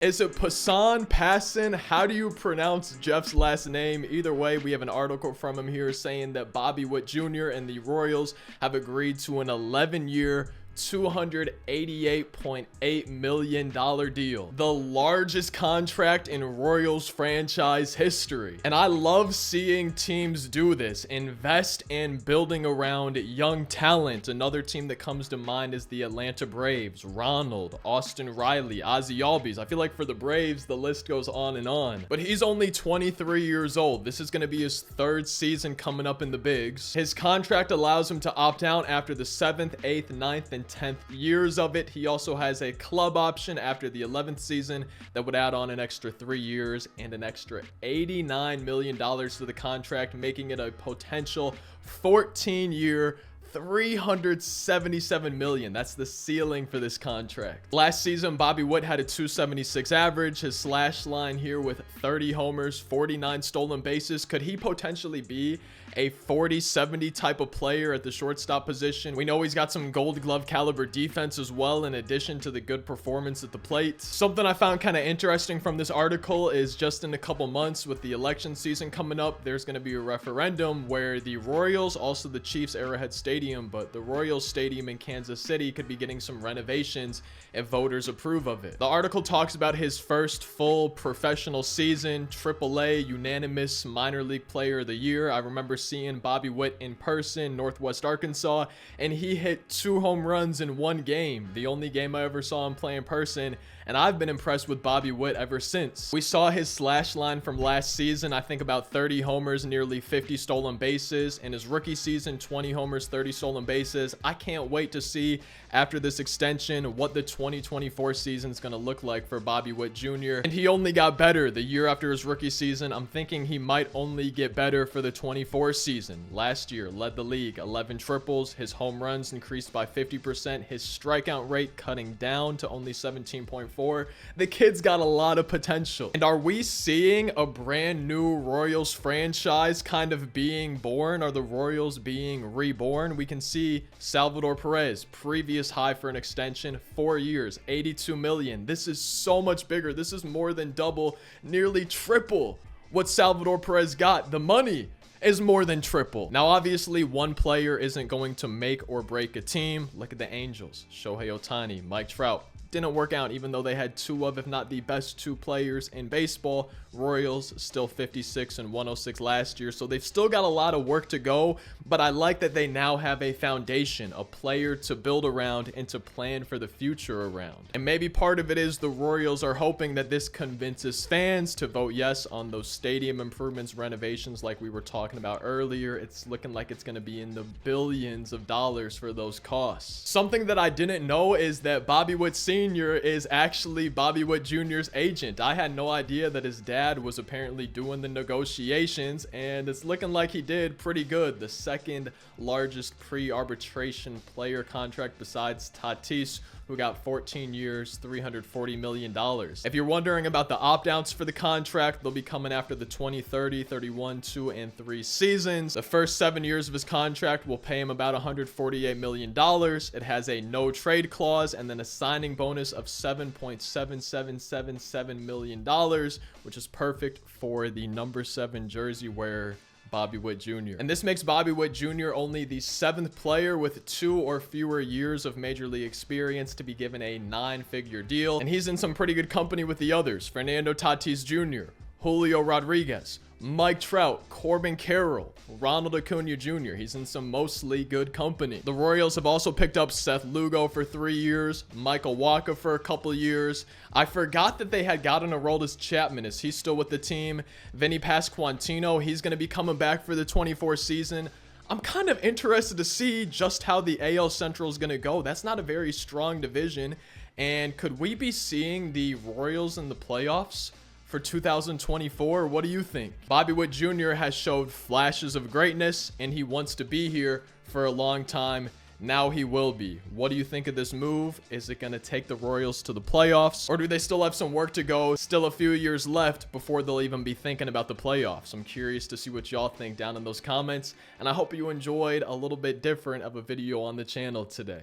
Is it Passan, Passan? How do you pronounce Jeff's last name? Either way, we have an article from him here saying that Bobby Witt Jr. and the Royals have agreed to an 11-year, $288.8 million deal, the largest contract in Royals franchise history. And I love seeing teams do this, invest in building around young talent. Another team that comes to mind is the Atlanta Braves. Ronald, Austin Riley, Ozzie Albies. I feel like for the Braves, the list goes on and on. But he's only 23 years old. This is going to be his third season coming up in the bigs. His contract allows him to opt out after the 7th, 8th, 9th, and 10th years of it. He also has a club option after the 11th season that would add on an extra 3 years and an extra $89 million to the contract, making it a potential 14-year, $377 million. That's the ceiling for this contract. Last season, Bobby Witt had a 276 average. His slash line here with 30 homers, 49 stolen bases. Could he potentially be a 40-70 type of player at the shortstop position? We know he's got some Gold Glove caliber defense as well, in addition to the good performance at the plate. Something I found kind of interesting from this article is just in a couple months with the election season coming up, there's going to be a referendum where the Royals, also the Chiefs Arrowhead Stadium, but the Royals Stadium in Kansas City could be getting some renovations if voters approve of it. The article talks about his first full professional season, AAA unanimous minor league player of the year. I remember seeing Bobby Witt in person, Northwest Arkansas, and he hit 2 home runs in 1 game, the only game I ever saw him play in person, and I've been impressed with Bobby Witt ever since. We saw his slash line from last season, I think about 30 homers, nearly 50 stolen bases. In his rookie season, 20 homers, 30 stolen bases. I can't wait to see after this extension what the 2024 season is going to look like for Bobby Witt Jr. And he only got better the year after his rookie season. I'm thinking he might only get better for the 24 season. Last year, led the league, 11 triples. His home runs increased by 50%. His strikeout rate cutting down to only 17.4. The kid's got a lot of potential. And are we seeing a brand new Royals franchise kind of being born? Are the Royals being reborn? We can see Salvador Perez, previous high for an extension, 4 years, $82 million. This is so much bigger. This is more than double, nearly triple what Salvador Perez got. The money is more than triple. Now, obviously, one player isn't going to make or break a team. Look at the Angels, Shohei Ohtani, Mike Trout. Didn't work out, even though they had 2 of, if not the best 2 players in baseball. Royals still 56 and 106 last year, so they've still got a lot of work to go, but I like that they now have a foundation, a player to build around and to plan for the future around. And maybe part of it is the Royals are hoping that this convinces fans to vote yes on those stadium improvements, renovations like we were talking about earlier. It's looking like it's going to be in the billions of dollars for those costs. Something that I didn't know is that Bobby Witt Sr. is actually Bobby Witt Jr.'s agent. I had no idea that his dad was apparently doing the negotiations, and it's looking like he did pretty good. The second largest pre-arbitration player contract besides Tatis, who got 14 years, $340 million. If you're wondering about the opt-outs for the contract, they'll be coming after the 2030, 31, 2, and 3 seasons. The first 7 years of his contract will pay him about $148 million. It has a no trade clause and then a signing bonus of $7.7777 million, which is perfect for the number 7 jersey wearer, Bobby Witt Jr. And this makes Bobby Witt Jr. only the 7th player with 2 or fewer years of major league experience to be given a 9-figure deal. And he's in some pretty good company with the others: Fernando Tatis Jr., Julio Rodriguez, Mike Trout, Corbin Carroll, Ronald Acuna Jr. He's in some mostly good company. The Royals have also picked up Seth Lugo for 3 years, Michael Wacha for a couple years. I forgot that they had gotten Aroldis Chapman. Is he still with the team? Vinny Pasquantino, he's going to be coming back for the 24 season. I'm kind of interested to see just how the AL Central is going to go. That's not a very strong division. And could we be seeing the Royals in the playoffs for 2024? What do you think? Bobby Witt Jr. has showed flashes of greatness, and he wants to be here for a long time. Now he will be. What do you think of this move? Is it going to take the Royals to the playoffs, or do they still have some work to go? Still a few years left before they'll even be thinking about the playoffs. I'm curious to see what y'all think down in those comments, and I hope you enjoyed a little bit different of a video on the channel today.